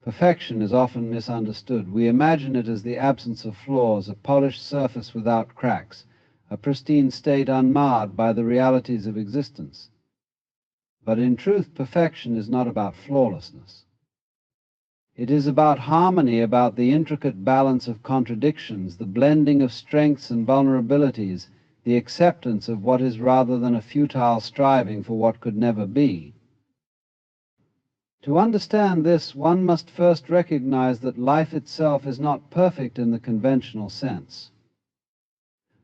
Perfection is often misunderstood. We imagine it as the absence of flaws, a polished surface without cracks, a pristine state unmarred by the realities of existence. But in truth, perfection is not about flawlessness. It is about harmony, about the intricate balance of contradictions, the blending of strengths and vulnerabilities, the acceptance of what is rather than a futile striving for what could never be. To understand this, one must first recognize that life itself is not perfect in the conventional sense.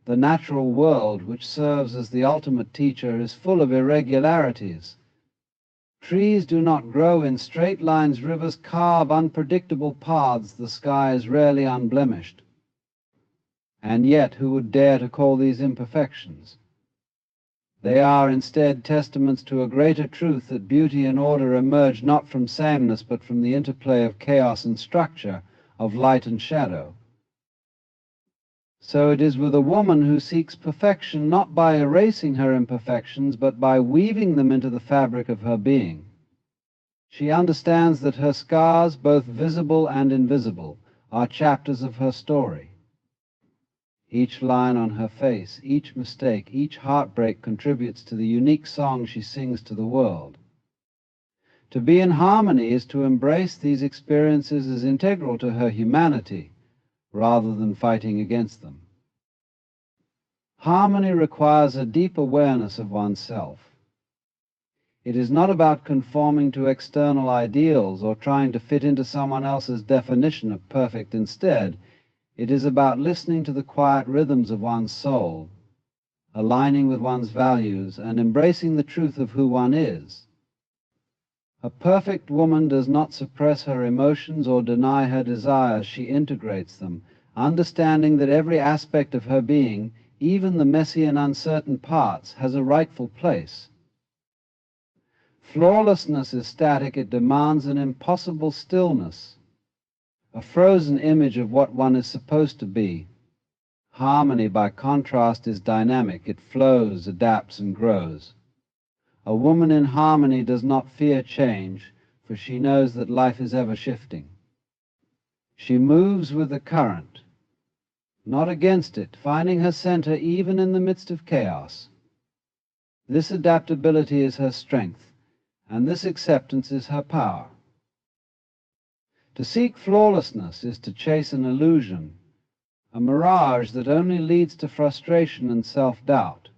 The natural world, which serves as the ultimate teacher, is full of irregularities. Trees do not grow in straight lines, rivers carve unpredictable paths, the sky is rarely unblemished. And yet, who would dare to call these imperfections? They are instead testaments to a greater truth, that beauty and order emerge not from sameness but from the interplay of chaos and structure, of light and shadow. So it is with a woman who seeks perfection not by erasing her imperfections but by weaving them into the fabric of her being. She understands that her scars, both visible and invisible, are chapters of her story. Each line on her face, each mistake, each heartbreak contributes to the unique song she sings to the world. To be in harmony is to embrace these experiences as integral to her humanity, rather than fighting against them. Harmony requires a deep awareness of oneself. It is not about conforming to external ideals or trying to fit into someone else's definition of perfect. Instead, it is about listening to the quiet rhythms of one's soul, aligning with one's values, and embracing the truth of who one is. A perfect woman does not suppress her emotions or deny her desires. She integrates them, understanding that every aspect of her being, even the messy and uncertain parts, has a rightful place. Flawlessness is static. It demands an impossible stillness, a frozen image of what one is supposed to be. Harmony, by contrast, is dynamic. It flows, adapts, and grows. A woman in harmony does not fear change, for she knows that life is ever shifting. She moves with the current, not against it, finding her center even in the midst of chaos. This adaptability is her strength, and this acceptance is her power. To seek flawlessness is to chase an illusion, a mirage that only leads to frustration and self-doubt.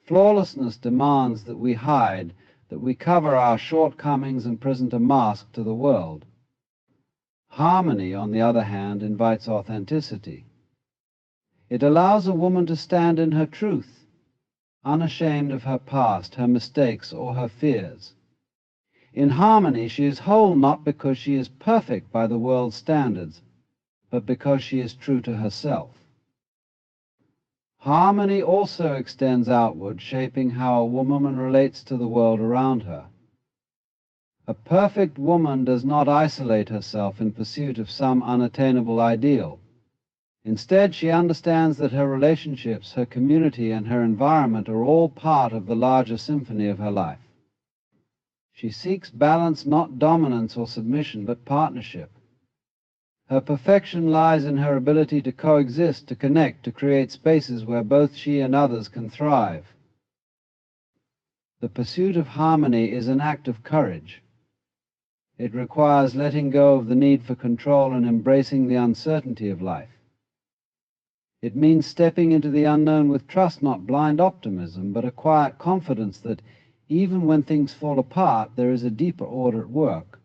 Flawlessness demands that we hide, that we cover our shortcomings and present a mask to the world. Harmony, on the other hand, invites authenticity. It allows a woman to stand in her truth, unashamed of her past, her mistakes, or her fears. In harmony, she is whole not because she is perfect by the world's standards, but because she is true to herself. Harmony also extends outward, shaping how a woman relates to the world around her. A perfect woman does not isolate herself in pursuit of some unattainable ideal. Instead, she understands that her relationships, her community, and her environment are all part of the larger symphony of her life. She seeks balance, not dominance or submission, but partnership. Her perfection lies in her ability to coexist, to connect, to create spaces where both she and others can thrive. The pursuit of harmony is an act of courage. It requires letting go of the need for control and embracing the uncertainty of life. It means stepping into the unknown with trust, not blind optimism, but a quiet confidence that even when things fall apart, there is a deeper order at work.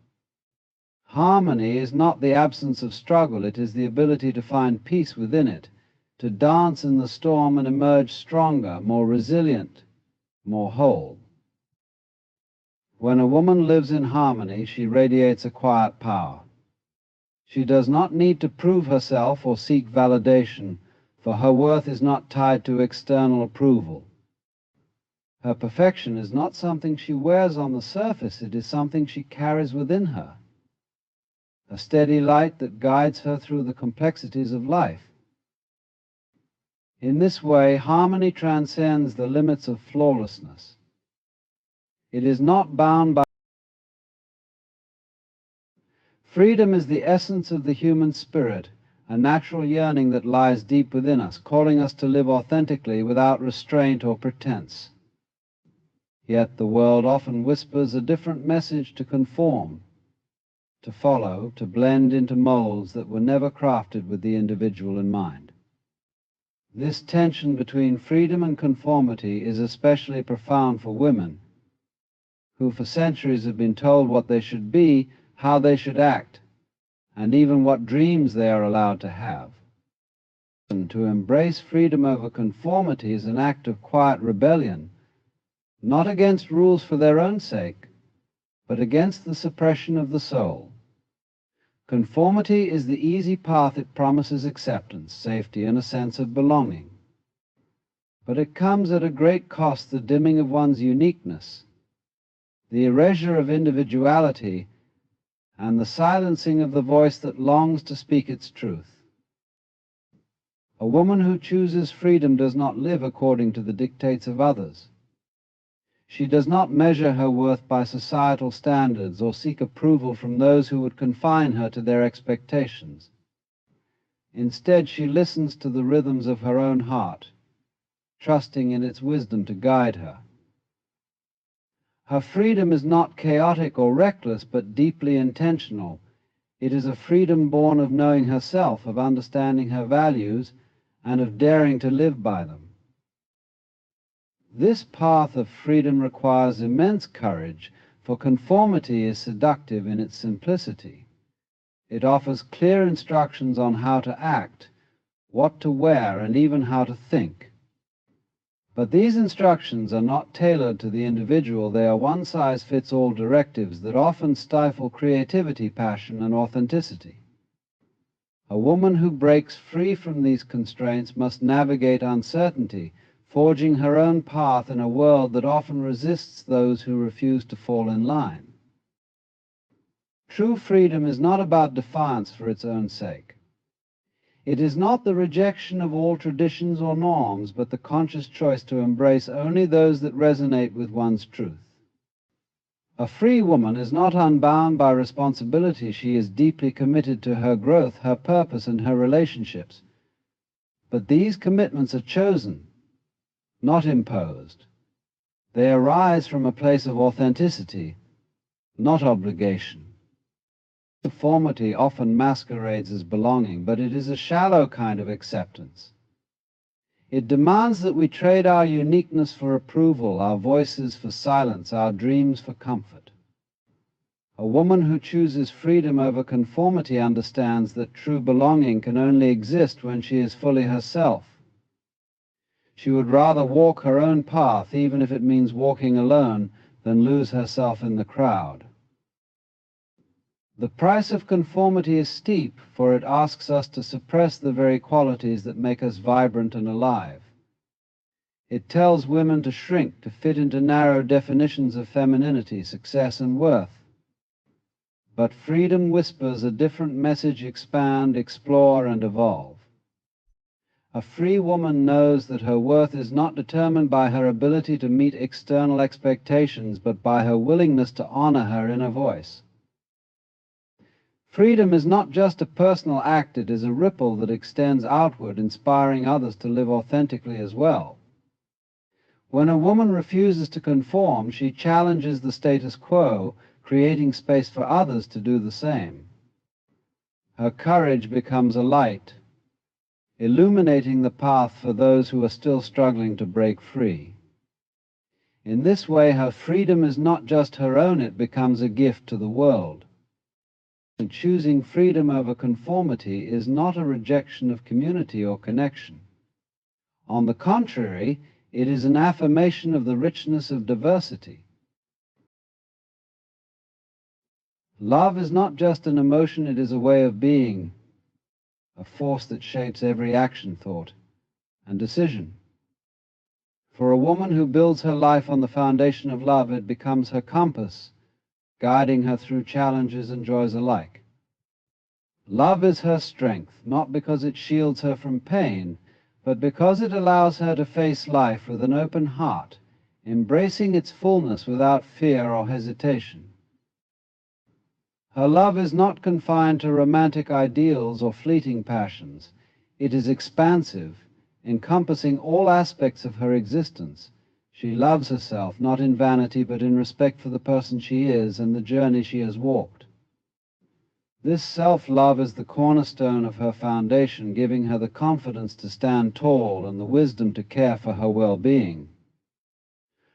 Harmony is not the absence of struggle, it is the ability to find peace within it, to dance in the storm and emerge stronger, more resilient, more whole. When a woman lives in harmony, she radiates a quiet power. She does not need to prove herself or seek validation, for her worth is not tied to external approval. Her perfection is not something she wears on the surface, it is something she carries within her, a steady light that guides her through the complexities of life. In this way, harmony transcends the limits of flawlessness. It is not bound by Freedom is the essence of the human spirit, a natural yearning that lies deep within us, calling us to live authentically without restraint or pretense. Yet the world often whispers a different message: to conform, to follow, to blend into molds that were never crafted with the individual in mind. This tension between freedom and conformity is especially profound for women, who for centuries have been told what they should be, how they should act, and even what dreams they are allowed to have. And to embrace freedom over conformity is an act of quiet rebellion, not against rules for their own sake, but against the suppression of the soul. Conformity is the easy path. It promises acceptance, safety, and a sense of belonging. But it comes at a great cost: the dimming of one's uniqueness, the erasure of individuality, and the silencing of the voice that longs to speak its truth. A woman who chooses freedom does not live according to the dictates of others. She does not measure her worth by societal standards or seek approval from those who would confine her to their expectations. Instead, she listens to the rhythms of her own heart, trusting in its wisdom to guide her. Her freedom is not chaotic or reckless, but deeply intentional. It is a freedom born of knowing herself, of understanding her values, and of daring to live by them. This path of freedom requires immense courage, for conformity is seductive in its simplicity. It offers clear instructions on how to act, what to wear, and even how to think. But these instructions are not tailored to the individual. They are one-size-fits-all directives that often stifle creativity, passion, and authenticity. A woman who breaks free from these constraints must navigate uncertainty, forging her own path in a world that often resists those who refuse to fall in line. True freedom is not about defiance for its own sake. It is not the rejection of all traditions or norms, but the conscious choice to embrace only those that resonate with one's truth. A free woman is not unbound by responsibility. She is deeply committed to her growth, her purpose, and her relationships. But these commitments are chosen, not imposed. They arise from a place of authenticity, not obligation. Conformity often masquerades as belonging, but it is a shallow kind of acceptance. It demands that we trade our uniqueness for approval, our voices for silence, our dreams for comfort. A woman who chooses freedom over conformity understands that true belonging can only exist when she is fully herself. She would rather walk her own path, even if it means walking alone, than lose herself in the crowd. The price of conformity is steep, for it asks us to suppress the very qualities that make us vibrant and alive. It tells women to shrink, to fit into narrow definitions of femininity, success, and worth. But freedom whispers a different message: expand, explore, and evolve. A free woman knows that her worth is not determined by her ability to meet external expectations, but by her willingness to honor her inner voice. Freedom is not just a personal act, it is a ripple that extends outward, inspiring others to live authentically as well. When a woman refuses to conform, she challenges the status quo, creating space for others to do the same. Her courage becomes a light, illuminating the path for those who are still struggling to break free. In this way, her freedom is not just her own, it becomes a gift to the world. And choosing freedom over conformity is not a rejection of community or connection. On the contrary, it is an affirmation of the richness of diversity. Love is not just an emotion, it is a way of being, a force that shapes every action, thought, and decision. For a woman who builds her life on the foundation of love, it becomes her compass, guiding her through challenges and joys alike. Love is her strength, not because it shields her from pain, but because it allows her to face life with an open heart, embracing its fullness without fear or hesitation. Her love is not confined to romantic ideals or fleeting passions. It is expansive, encompassing all aspects of her existence. She loves herself, not in vanity, but in respect for the person she is and the journey she has walked. This self-love is the cornerstone of her foundation, giving her the confidence to stand tall and the wisdom to care for her well-being.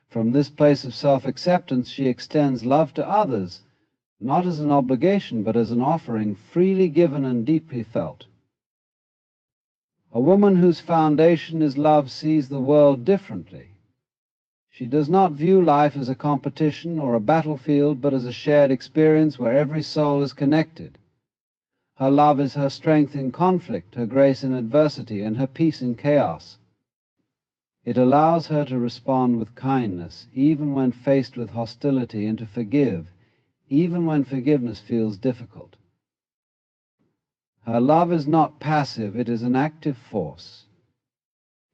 From this place of self-acceptance, she extends love to others, not as an obligation, but as an offering freely given and deeply felt. A woman whose foundation is love sees the world differently. She does not view life as a competition or a battlefield, but as a shared experience where every soul is connected. Her love is her strength in conflict, her grace in adversity, and her peace in chaos. It allows her to respond with kindness, even when faced with hostility, and to forgive, even when forgiveness feels difficult. Her love is not passive, it is an active force.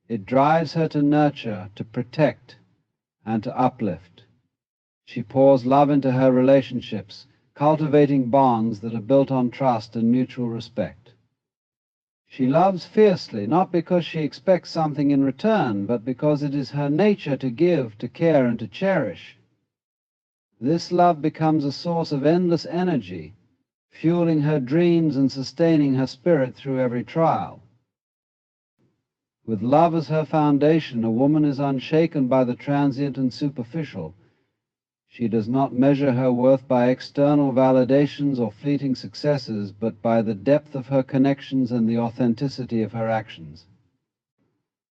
It drives her to nurture, to protect, and to uplift. She pours love into her relationships, cultivating bonds that are built on trust and mutual respect. She loves fiercely, not because she expects something in return, but because it is her nature to give, to care, and to cherish. This love becomes a source of endless energy, fueling her dreams and sustaining her spirit through every trial. With love as her foundation, a woman is unshaken by the transient and superficial. She does not measure her worth by external validations or fleeting successes, but by the depth of her connections and the authenticity of her actions.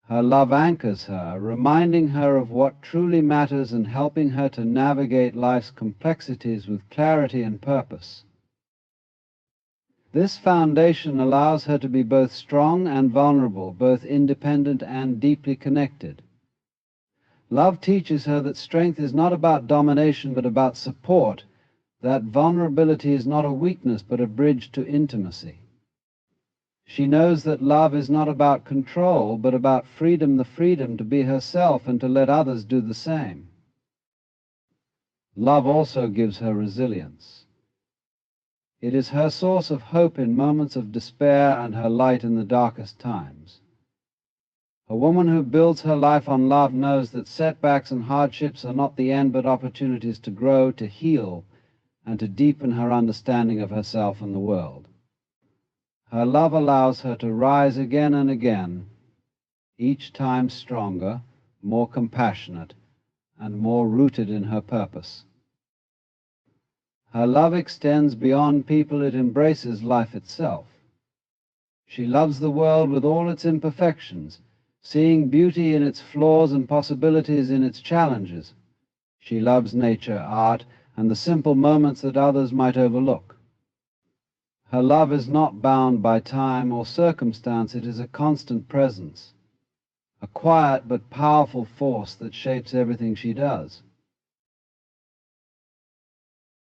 Her love anchors her, reminding her of what truly matters and helping her to navigate life's complexities with clarity and purpose. This foundation allows her to be both strong and vulnerable, both independent and deeply connected. Love teaches her that strength is not about domination but about support, that vulnerability is not a weakness but a bridge to intimacy. She knows that love is not about control but about freedom, the freedom to be herself and to let others do the same. Love also gives her resilience. It is her source of hope in moments of despair and her light in the darkest times. A woman who builds her life on love knows that setbacks and hardships are not the end but opportunities to grow, to heal, and to deepen her understanding of herself and the world. Her love allows her to rise again and again, each time stronger, more compassionate, and more rooted in her purpose. Her love extends beyond people, it embraces life itself. She loves the world with all its imperfections, seeing beauty in its flaws and possibilities in its challenges. She loves nature, art, and the simple moments that others might overlook. Her love is not bound by time or circumstance, it is a constant presence, a quiet but powerful force that shapes everything she does.